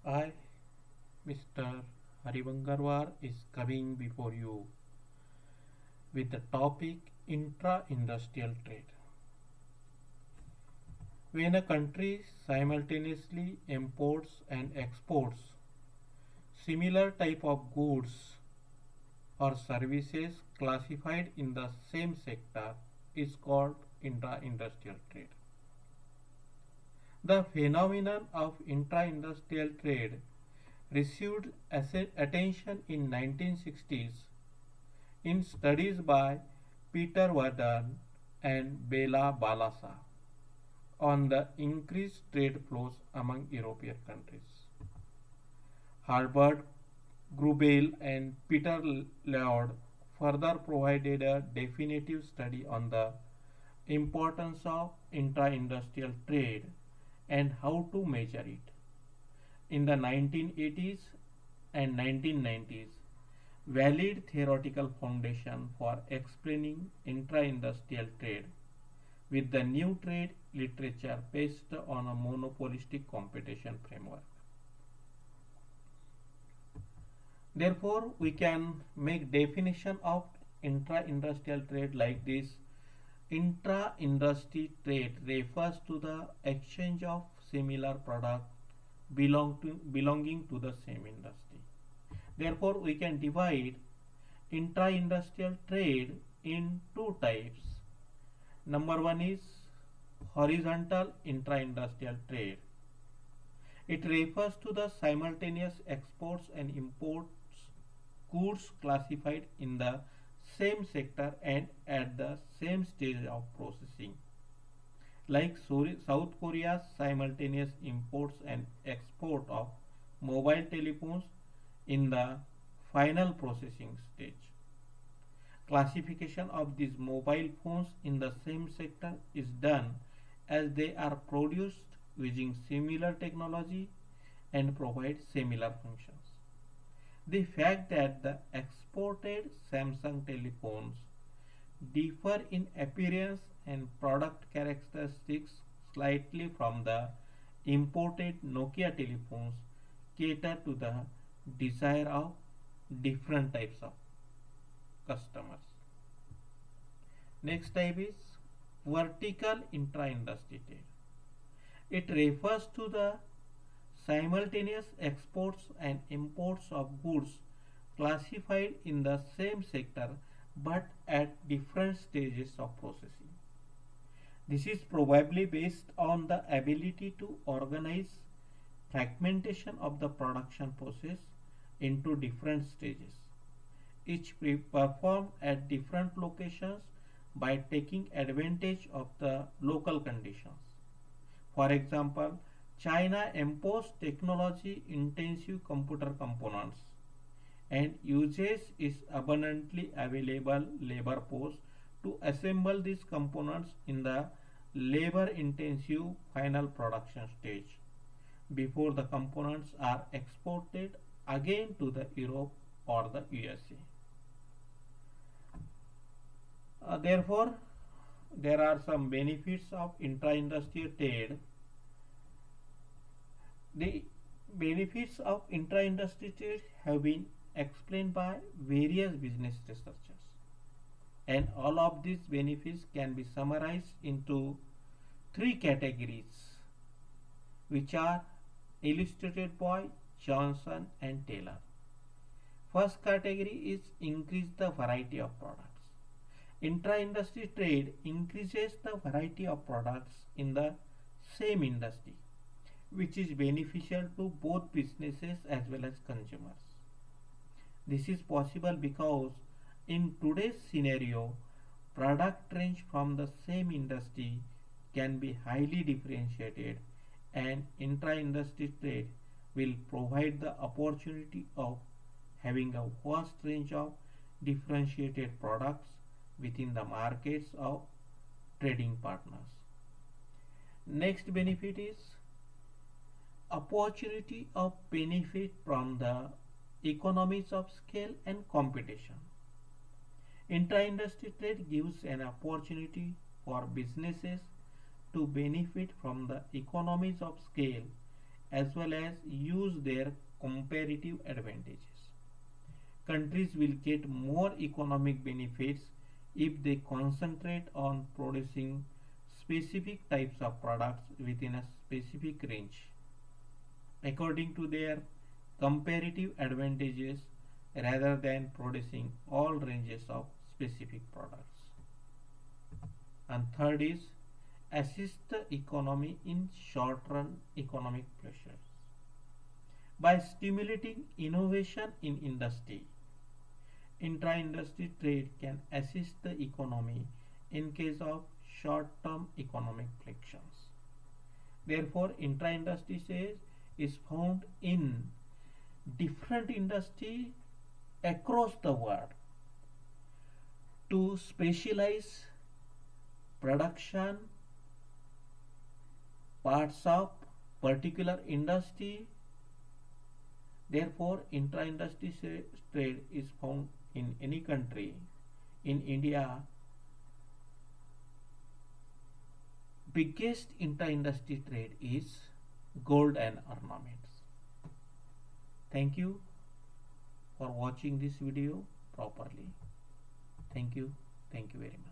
I, Mr. Harivangarwar, is coming before you with the topic intra-industrial trade. When a country simultaneously imports and exports similar type of goods or services classified in the same sector is called intra-industrial trade. The phenomenon of intra-industrial trade received attention in 1960s in studies by Peter Warden and Bela Balasa on the increased trade flows among European countries. Herbert Grubel and Peter Lloyd further provided a definitive study on the importance of intra-industrial trade and how to measure it. In the 1980s and 1990s, valid theoretical foundation for explaining intra-industrial trade with the new trade literature based on a monopolistic competition framework. Therefore, we can make definition of intra-industrial trade like this. Intra-industry trade refers to the exchange of similar products belonging to the same industry. Therefore, we can divide intra-industrial trade in two types. Number one is horizontal intra-industrial trade. It refers to the simultaneous exports and imports goods classified in the same sector and at the same stage of processing, like South Korea's simultaneous imports and export of mobile telephones in the final processing stage. Classification of these mobile phones in the same sector is done as they are produced using similar technology and provide similar functions. The fact that the exported Samsung telephones differ in appearance and product characteristics slightly from the imported Nokia telephones cater to the desire of different types of customers. Next type is vertical intra-industry trade. It refers to the simultaneous exports and imports of goods classified in the same sector but at different stages of processing. This is probably based on the ability to organize fragmentation of the production process into different stages, each performed at different locations by taking advantage of the local conditions. For example, China imports technology intensive computer components and uses its abundantly available labor force to assemble these components in the labor intensive final production stage before the components are exported again to the Europe or the USA. Therefore, there are some benefits of intra-industrial trade. The benefits of intra-industry trade have been explained by various business researchers, and all of these benefits can be summarized into three categories, which are illustrated by Johnson and Taylor. First category is increase the variety of products. Intra-industry trade increases the variety of products in the same industry, which is beneficial to both businesses as well as consumers. This is possible because in today's scenario, product range from the same industry can be highly differentiated, and intra-industry trade will provide the opportunity of having a vast range of differentiated products within the markets of trading partners. Next benefit is opportunity of benefit from the economies of scale and competition. Intra-industry trade gives an opportunity for businesses to benefit from the economies of scale as well as use their comparative advantages. Countries will get more economic benefits if they concentrate on producing specific types of products within a specific range according to their comparative advantages rather than producing all ranges of specific products. And third is assist the economy in short run economic pressures. By stimulating innovation in industry, intra-industry trade can assist the economy in case of short-term economic frictions. Therefore, intra-industry trade is found in different industry across the world to specialize production parts of particular industry. Therefore, intra-industry trade is found in any country. In India, biggest intra-industry trade is gold and ornaments. Thank you for watching this video properly. Thank you. Thank you very much.